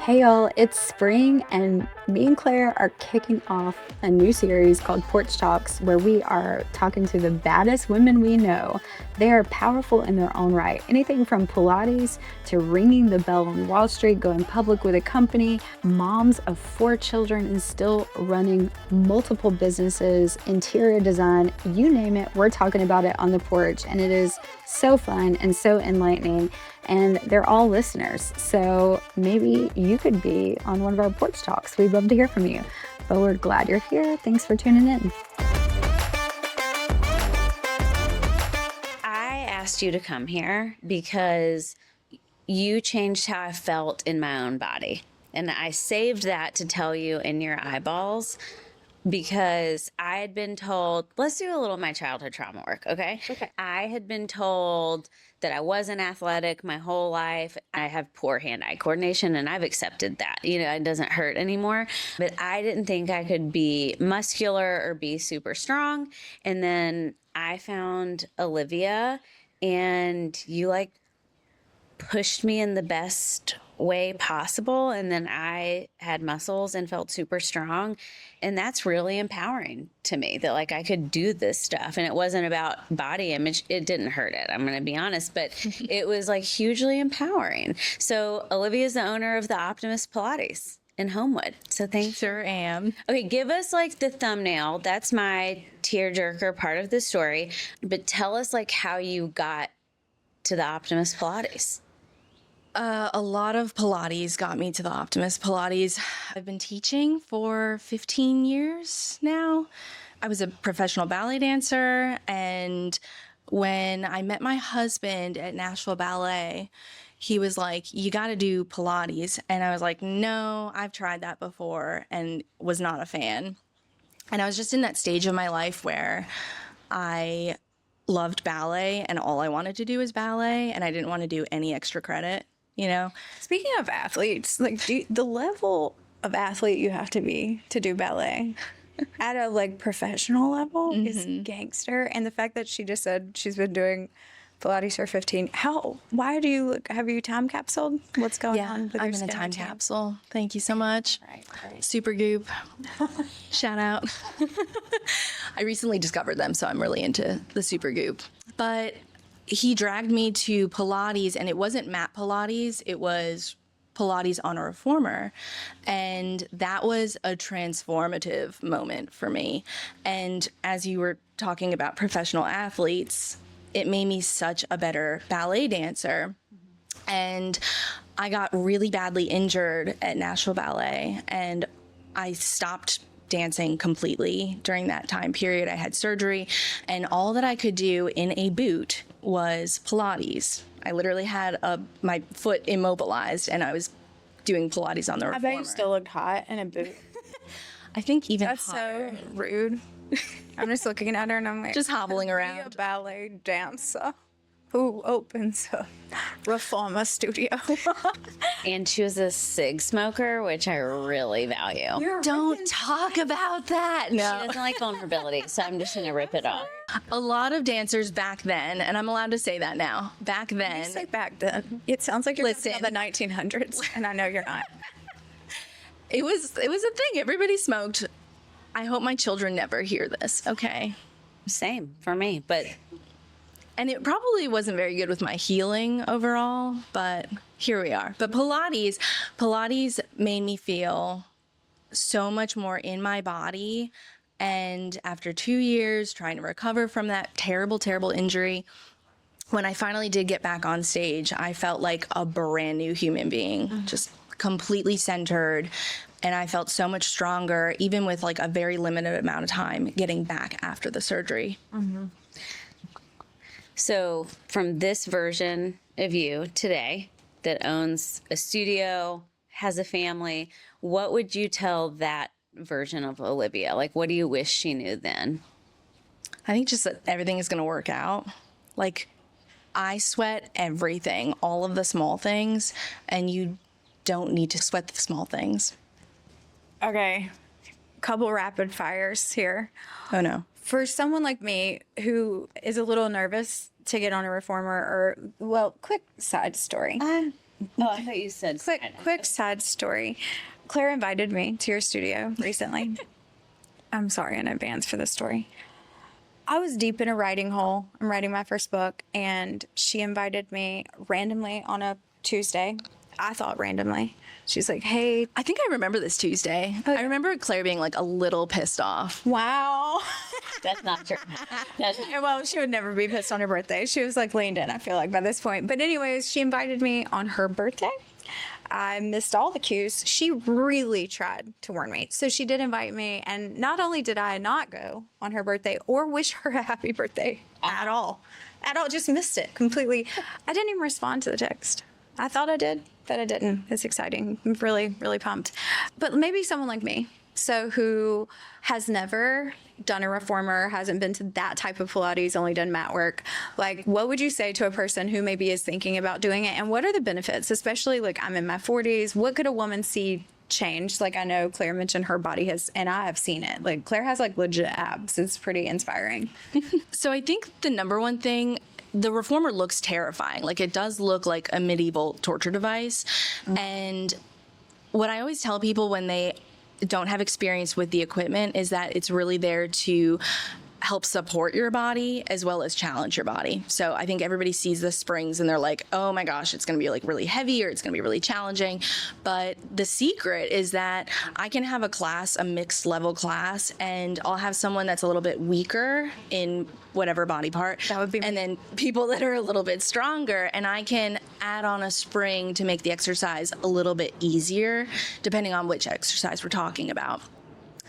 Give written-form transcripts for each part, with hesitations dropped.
Hey y'all, it's spring and me and Claire are kicking off a new series called Porch Talks where we are talking to the baddest women we know. They are powerful in their own right. Anything from Pilates to ringing the bell on Wall Street, going public with a company, moms of 4 children and still running multiple businesses, interior design, you name it, we're talking about it on the porch, and it is so fun and so enlightening. And they're all listeners, so maybe you could be on one of our porch talks. We'd love to hear from you, but we're glad you're here. Thanks for tuning in. I asked you to come here because you changed how I felt in my own body. And I saved that to tell you in your eyeballs because I had been told, let's do a little of my childhood trauma work, okay? Okay. I had been told that I wasn't athletic my whole life. I have poor hand-eye coordination, and I've accepted that. You know, it doesn't hurt anymore. But I didn't think I could be muscular or be super strong. And then I found Olivia, and you pushed me in the best way possible, and then I had muscles and felt super strong, and that's really empowering to me that I could do this stuff. And it wasn't about body image. It didn't hurt it, I'm gonna be honest, but it was hugely empowering. So Olivia is the owner of the Optimist Pilates in Homewood, so thanks. Sure am. Okay, give us the thumbnail. That's my tearjerker part of the story, but tell us how you got to the Optimist Pilates. A lot of Pilates got me to the Optimist Pilates. I've been teaching for 15 years now. I was a professional ballet dancer, and when I met my husband at Nashville Ballet, he was like, you got to do Pilates. And I was like, no, I've tried that before and was not a fan. And I was just in that stage of my life where I loved ballet and all I wanted to do was ballet, and I didn't want to do any extra credit. Speaking of athletes, the level of athlete you have to be to do ballet at a professional level is gangster. And the fact that she just said she's been doing Pilates for 15, why do you have you time capsuled? What's going on with your I'm in a time capsule. Thank you so much. Right. Super Goop. Shout out. I recently discovered them, so I'm really into the Super Goop. But he dragged me to Pilates, and it wasn't mat Pilates, it was Pilates on a reformer. And that was a transformative moment for me. And as you were talking about professional athletes, it made me such a better ballet dancer. And I got really badly injured at Nashville Ballet, and I stopped dancing completely during that time period. I had surgery, and all that I could do in a boot was Pilates. I literally had my foot immobilized, and I was doing Pilates on the reformer. I bet you still looked hot in a boot. I think even That's hotter. so rude. I'm just looking at her and I'm like, Just hobbling be around. a ballet dancer who opens a reformer studio. And she was a cig smoker, which I really value. Don't talk about that. She No. doesn't like vulnerability, so I'm just gonna rip it off. A lot of dancers back then, and I'm allowed to say that now, back then. You say back then. It sounds like you're Listen. talking about the 1900s, and I know you're not. It was a thing. Everybody smoked. I hope my children never hear this, okay? Same for me, but And it probably wasn't very good with my healing overall, but here we are. But Pilates made me feel so much more in my body. And after 2 years trying to recover from that terrible, terrible injury, when I finally did get back on stage, I felt like a brand new human being, just completely centered. And I felt so much stronger, even with a very limited amount of time getting back after the surgery. so from this version of you today that owns a studio, has a family, what would you tell that version of Olivia? What do you wish she knew then? I think just that everything is going to work out. I sweat everything, all of the small things, and you don't need to sweat the small things. Okay, couple rapid fires here. Oh, no. For someone like me who is a little nervous to get on a reformer, quick side story. Oh, I thought you said quick side story. Claire invited me to your studio recently. I'm sorry in advance for this story. I was deep in a writing hole. I'm writing my first book, and she invited me randomly on a Tuesday. I thought randomly. She's like, hey. I think I remember this Tuesday. I remember Claire being like a little pissed off. Wow. That's not true. Well, she would never be pissed on her birthday. She was like leaned in, I feel like, by this point. But anyways, she invited me on her birthday. I missed all the cues. She really tried to warn me. So she did invite me. And not only did I not go on her birthday or wish her a happy birthday at all, just missed it completely. I didn't even respond to the text. I thought I did, but I didn't. It's exciting. I'm really, really pumped. But maybe someone like me, so who has never done a reformer, hasn't been to that type of Pilates, only done mat work. Like, what would you say to a person who maybe is thinking about doing it? And what are the benefits? Especially like I'm in my 40s. What could a woman see change? Like I know Claire mentioned her body has, and I have seen it. Like Claire has like legit abs. It's pretty inspiring. So I think the number one thing, the reformer looks terrifying. Like it does look like a medieval torture device. And what I always tell people when they don't have experience with the equipment is that it's really there to help support your body as well as challenge your body. So I think everybody sees the springs and they're like, oh my gosh, it's going to be like really heavy or it's going to be really challenging. But the secret is that I can have a class, a mixed level class, and I'll have someone that's a little bit weaker in whatever body part. That would be and then people that are a little bit stronger, and I can add on a spring to make the exercise a little bit easier, depending on which exercise we're talking about.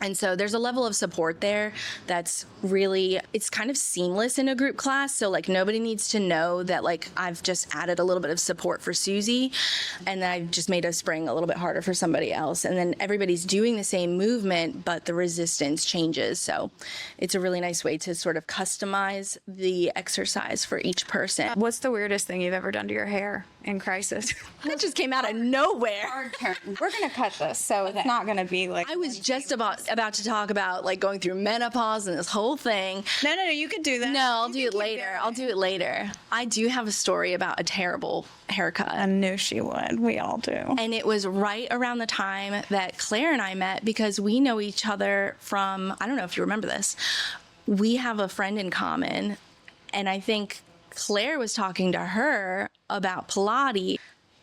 And so there's a level of support there that's really, it's kind of seamless in a group class. So like nobody needs to know that like I've just added a little bit of support for Susie and then I've just made a spring a little bit harder for somebody else. And then everybody's doing the same movement, but the resistance changes. So it's a really nice way to sort of customize the exercise for each person. What's the weirdest thing you've ever done to your hair in crisis? That just came out of nowhere. We're going to cut this, so it's not going to be like... I was just about to talk about like going through menopause and this whole thing. No, you could do that. No, I'll do it later. I do have a story about a terrible haircut. I knew she would. We all do. And it was right around the time that Claire and I met because we know each other from, I don't know if you remember this, we have a friend in common. And I think Claire was talking to her about Pilates.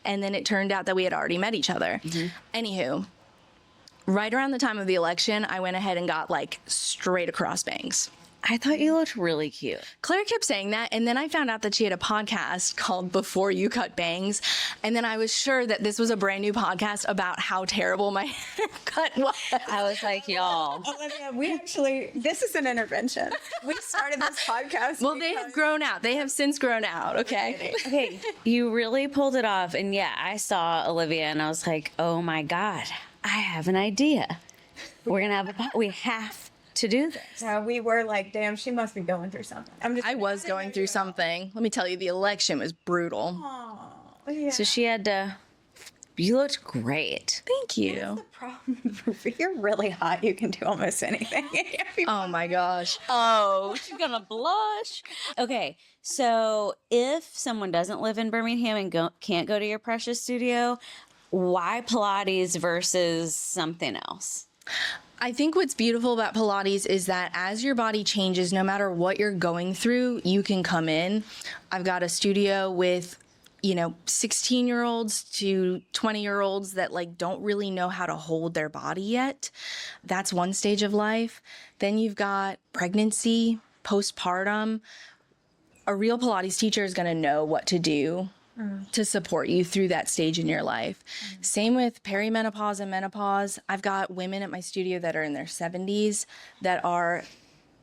And then it turned out that we had already met each other. Mm-hmm. Anywho, right around the time of the election, I went ahead and got like straight across bangs. I thought you looked really cute. Claire kept saying that, and then I found out that she had a podcast called Before You Cut Bangs, and then I was sure that this was a brand new podcast about how terrible my haircut was. I was like, y'all. Olivia, this is an intervention. We started this podcast. Well, they have grown out. They have since grown out, okay? Okay, you really pulled it off, and yeah, I saw Olivia, and I was like, oh my God, I have an idea. We're going to have we have to do this. We were like, damn, she must be going through something. I was going through something. Let me tell you, the election was brutal. Yeah. So she had to, you looked great. Thank you. That's the problem. You're really hot. You can do almost anything. Oh my gosh. Oh, she's gonna blush. Okay, so if someone doesn't live in Birmingham and can't go to your precious studio, why Pilates versus something else? I think what's beautiful about Pilates is that as your body changes, no matter what you're going through, you can come in. I've got a studio with 16-year-olds to 20-year-olds that like don't really know how to hold their body yet. That's one stage of life. Then you've got pregnancy, postpartum. A real Pilates teacher is going to know what to do to support you through that stage in your life. Same with perimenopause and menopause. I've got women at my studio that are in their 70s that are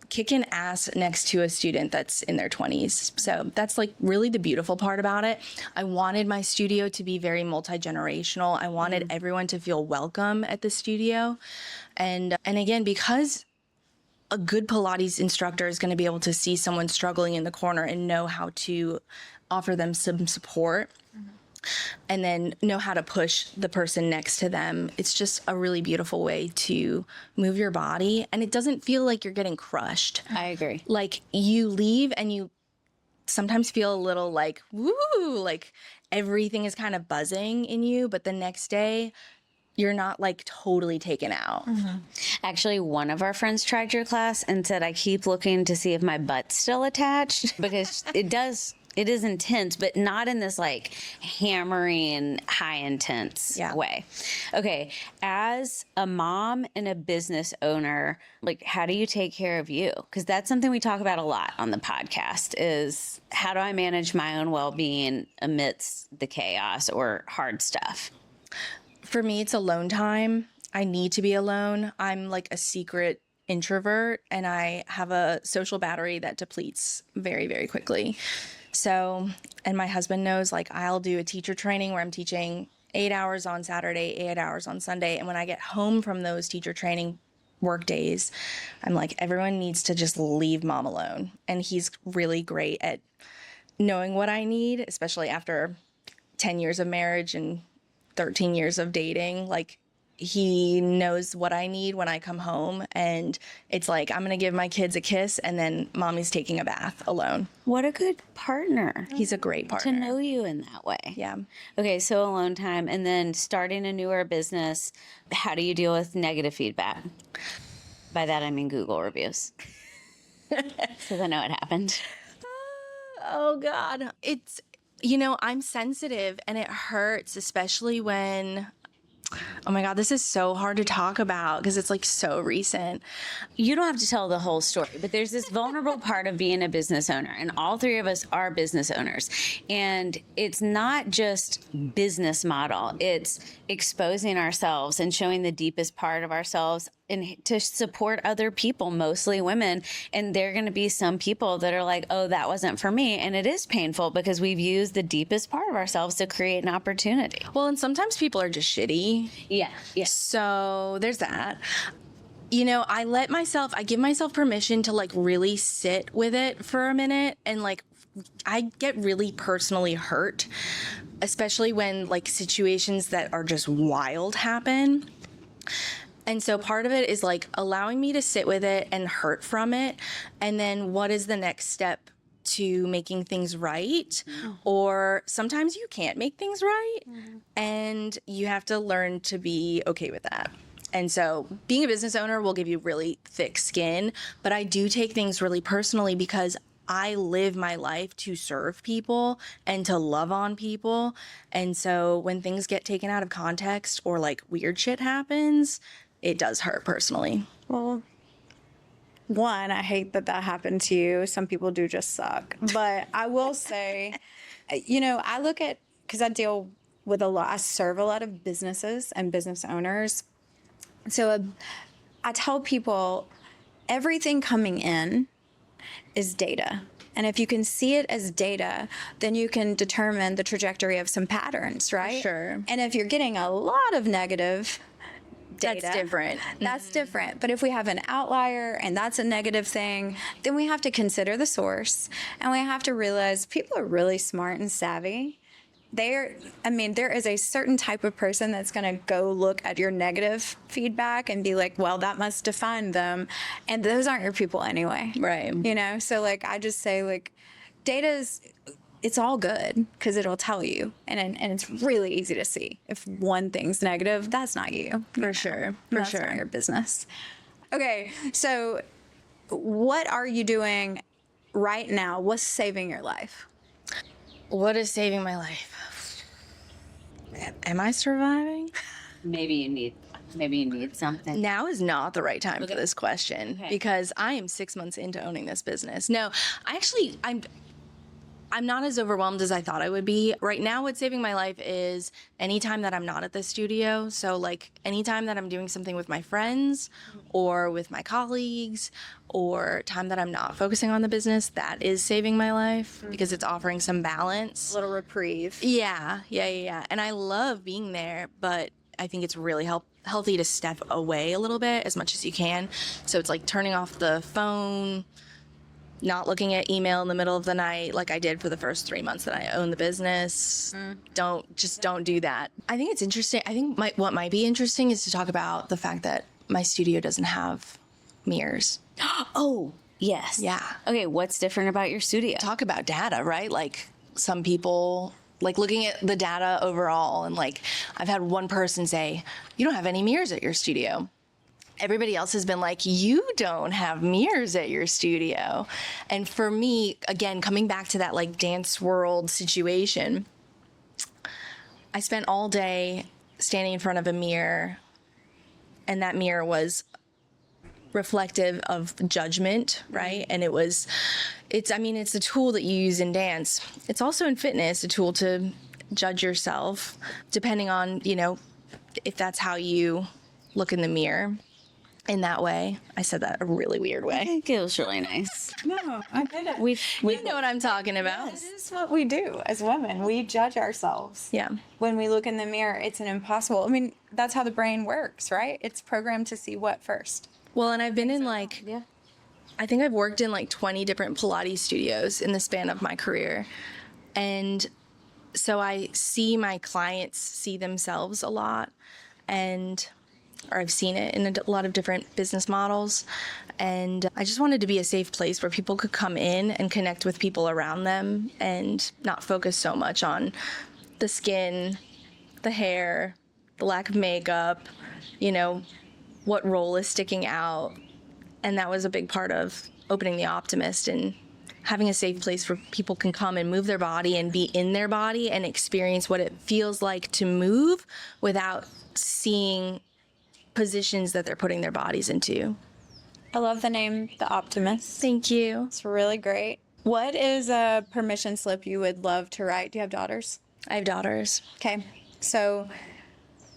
kicking ass next to a student that's in their 20s. So that's like really the beautiful part about it. I wanted my studio to be very multi-generational. I wanted everyone to feel welcome at the studio. And again, because a good Pilates instructor is going to be able to see someone struggling in the corner and know how to offer them some support and then know how to push the person next to them. It's just a really beautiful way to move your body, and it doesn't feel like you're getting crushed. I agree. Like you leave and you sometimes feel a little like, woo, like, everything is kind of buzzing in you, but the next day you're not like totally taken out. Actually, one of our friends tried your class and said, I keep looking to see if my butt's still attached, because it is intense, but not in this like hammering, high intense way. Okay. As a mom and a business owner, like, how do you take care of you? Because that's something we talk about a lot on the podcast, is how do I manage my own well-being amidst the chaos or hard stuff? For me, it's alone time. I need to be alone. I'm like a secret introvert, and I have a social battery that depletes very, very quickly. So, and my husband knows, like, I'll do a teacher training where I'm teaching 8 hours on Saturday, 8 hours on Sunday. And when I get home from those teacher training work days, I'm like, everyone needs to just leave mom alone. And he's really great at knowing what I need, especially after 10 years of marriage and 13 years of dating. Like, he knows what I need when I come home, and it's like, I'm gonna give my kids a kiss and then mommy's taking a bath alone. What a good partner. He's a great partner. To know you in that way. Yeah. Okay, so alone time, and then starting a newer business. How do you deal with negative feedback? By that I mean Google reviews. Because I know it happened. Oh God. It's, I'm sensitive, and it hurts, especially when, oh my God, this is so hard to talk about because it's like so recent. You don't have to tell the whole story, but there's this vulnerable part of being a business owner, and all three of us are business owners. And it's not just business model, it's exposing ourselves and showing the deepest part of ourselves, and to support other people, mostly women. And there are going to be some people that are like, oh, that wasn't for me. And it is painful because we've used the deepest part of ourselves to create an opportunity. Well, and sometimes people are just shitty. Yeah. So there's that. I give myself permission to like really sit with it for a minute, and like I get really personally hurt, especially when like situations that are just wild happen. And so part of it is like allowing me to sit with it and hurt from it. And then what is the next step to making things right? Or sometimes you can't make things right, and you have to learn to be okay with that. And so being a business owner will give you really thick skin, but I do take things really personally because I live my life to serve people and to love on people. And so when things get taken out of context or like weird shit happens, it does hurt personally. Well, one, I hate that happened to you. Some people do just suck. But I will say, I look at, because I deal with I serve a lot of businesses and business owners. So I tell people everything coming in is data. And if you can see it as data, then you can determine the trajectory of some patterns, right? Sure. And if you're getting a lot of negative data, That's different. That's different. But if we have an outlier and that's a negative thing, then we have to consider the source, and we have to realize people are really smart and savvy. There is a certain type of person that's going to go look at your negative feedback and be like, well, that must define them. And those aren't your people anyway. Right. So like, I just say like, it's all good because it'll tell you. And it's really easy to see if one thing's negative, that's not you. For sure. That's not your business. Okay. So what are you doing right now? What's saving your life? What is saving my life? Am I surviving? Maybe you need something. Now is not the right time for this question because I am 6 months into owning this business. No, I'm not as overwhelmed as I thought I would be. Right now, what's saving my life is anytime that I'm not at the studio. So like anytime that I'm doing something with my friends or with my colleagues, or time that I'm not focusing on the business, that is saving my life because it's offering some balance. A little reprieve. Yeah. And I love being there, but I think it's really healthy to step away a little bit as much as you can. So it's like turning off the phone, not looking at email in the middle of the night like I did for the first 3 months that I owned the business. Don't do that. I think it's interesting. I think what might be interesting is to talk about the fact that my studio doesn't have mirrors. Oh, yes. Yeah. Okay, what's different about your studio? Talk about data, right? Like some people like looking at the data overall, and like I've had one person say, you don't have any mirrors at your studio. Everybody else has been like, you don't have mirrors at your studio. And for me, again, coming back to that like dance world situation, I spent all day standing in front of a mirror, and that mirror was reflective of judgment, right? And it's a tool that you use in dance. It's also in fitness, a tool to judge yourself, depending on, if that's how you look in the mirror. In that way. I said that a really weird way. I think it was really nice. No, I get it. You know what I'm talking about. This is what we do as women. We judge ourselves. Yeah. When we look in the mirror, it's an impossible. I mean, that's how the brain works, right? It's programmed to see what first. Well, and I've been in I think I've worked in like 20 different Pilates studios in the span of my career. And so I see my clients see themselves a lot, or I've seen it in a lot of different business models. And I just wanted to be a safe place where people could come in and connect with people around them and not focus so much on the skin, the hair, the lack of makeup, what role is sticking out. And that was a big part of opening the Optimist and having a safe place where people can come and move their body and be in their body and experience what it feels like to move without seeing positions that they're putting their bodies into. I love the name, The Optimist. Thank you. It's really great. What is a permission slip you would love to write? Do you have daughters? I have daughters. Okay. So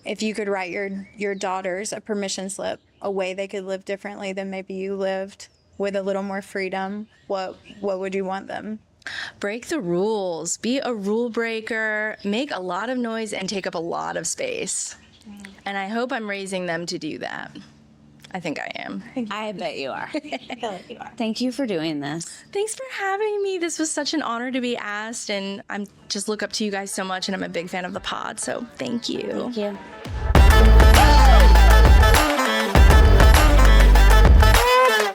if you could write your daughters a permission slip, a way they could live differently than maybe you lived with a little more freedom, what would you want them? Break the rules. Be a rule breaker. Make a lot of noise and take up a lot of space. And I hope I'm raising them to do that. I think I am. I bet you are. I feel like you are. Thank you for doing this. Thanks for having me. This was such an honor to be asked, and I'm just look up to you guys so much, and I'm a big fan of the pod, so thank you. Thank you.